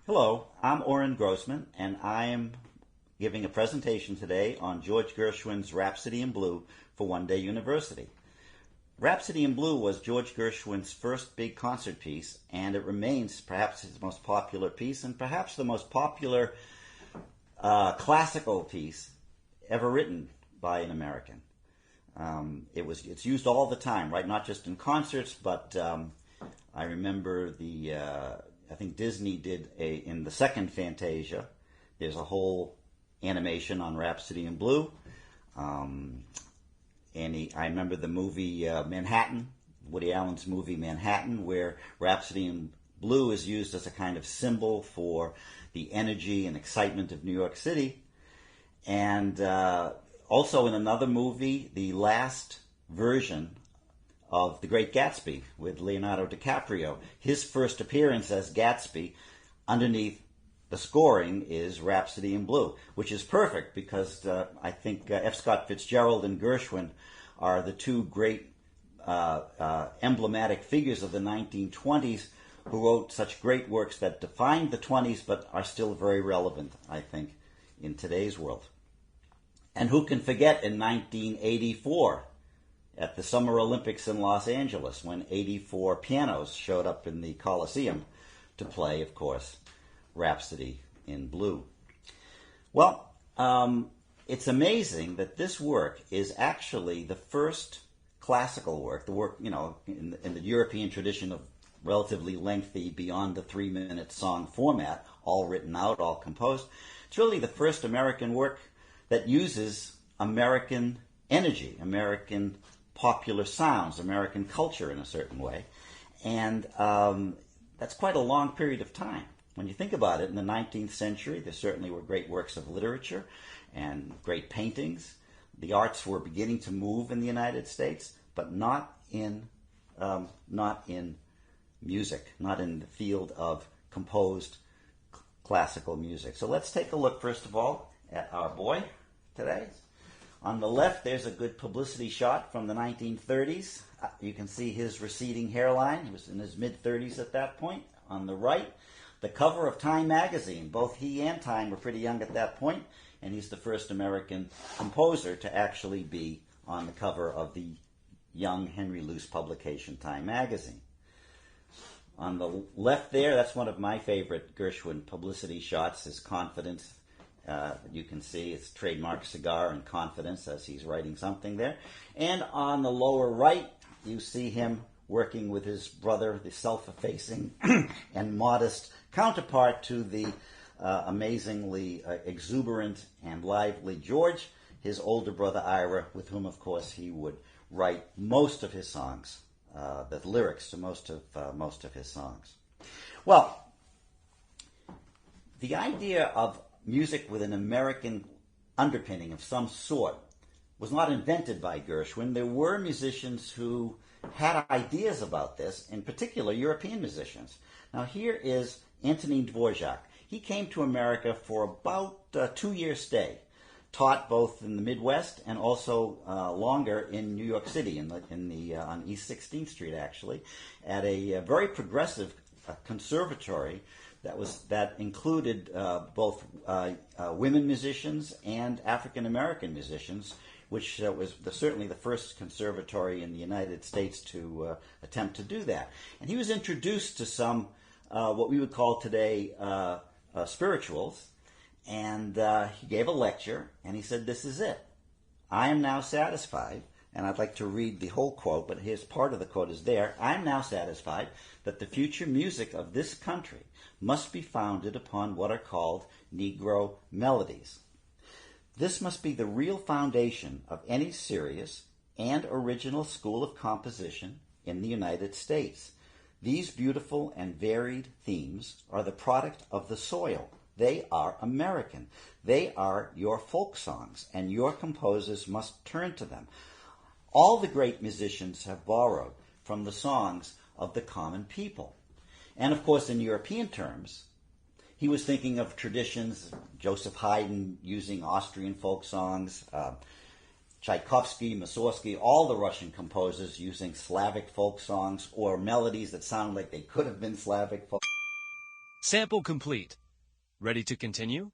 Hello, I'm Oren Grossman, and I am giving a presentation today on George Gershwin's Rhapsody in Blue for One Day University. Rhapsody in Blue was George Gershwin's first big concert piece, and it remains perhaps his most popular piece and perhaps the most popular classical piece ever written by an American. It's used all the time, right? Not just in concerts, but I remember I think Disney did in the second Fantasia. There's a whole animation on Rhapsody in Blue. I remember the movie Manhattan, Woody Allen's movie Manhattan, where Rhapsody in Blue is used as a kind of symbol for the energy and excitement of New York City. And also in another movie, the last version of The Great Gatsby with Leonardo DiCaprio. His first appearance as Gatsby, underneath the scoring is Rhapsody in Blue, which is perfect because I think F. Scott Fitzgerald and Gershwin are the two great emblematic figures of the 1920s who wrote such great works that defined the 20s but are still very relevant, I think, in today's world. And who can forget in 1984, at the Summer Olympics in Los Angeles, when 84 pianos showed up in the Coliseum to play, of course, Rhapsody in Blue. Well, it's amazing that this work is actually the first classical work, the work, in the European tradition of relatively lengthy, beyond the 3-minute song format, all written out, all composed. It's really the first American work that uses American energy, American popular sounds, American culture in a certain way. And that's quite a long period of time. When you think about it, in the 19th century, there certainly were great works of literature and great paintings. The arts were beginning to move in the United States, but not in music, not in the field of composed classical music. So let's take a look, first of all, at our boy today. On the left, there's a good publicity shot from the 1930s. You can see his receding hairline. He was in his mid-30s at that point. On the right, the cover of Time magazine. Both he and Time were pretty young at that point, and he's the first American composer to actually be on the cover of the young Henry Luce publication, Time magazine. On the left there, that's one of my favorite Gershwin publicity shots, his Confidence. You can see it's trademark cigar and Confidence as he's writing something there. And on the lower right, you see him working with his brother, the self-effacing and modest counterpart to the amazingly exuberant and lively George, his older brother Ira, with whom, of course, he would write most of his songs, the lyrics to most of his songs. Well, the idea of music with an American underpinning of some sort was not invented by Gershwin. There were musicians who had ideas about this, in particular European musicians. Now here is Antonin Dvorak. He came to America for about a 2-year stay, taught both in the Midwest and also longer in New York City, on East 16th Street actually, at a very progressive conservatory that included both women musicians and African American musicians, which was certainly the first conservatory in the United States to attempt to do that. And he was introduced to some what we would call today spirituals, and he gave a lecture, and he said, "This is it. I am now satisfied." And I'd like to read the whole quote, but here's part of the quote is there. "I am now satisfied that the future music of this country must be founded upon what are called Negro melodies. This must be the real foundation of any serious and original school of composition in the United States. These beautiful and varied themes are the product of the soil. They are American. They are your folk songs, and your composers must turn to them. All the great musicians have borrowed from the songs of the common people." And of course, in European terms, he was thinking of traditions, Joseph Haydn using Austrian folk songs, Tchaikovsky, Mussorgsky, all the Russian composers using Slavic folk songs or melodies that sound like they could have been Slavic folk. Sample complete. Ready to continue?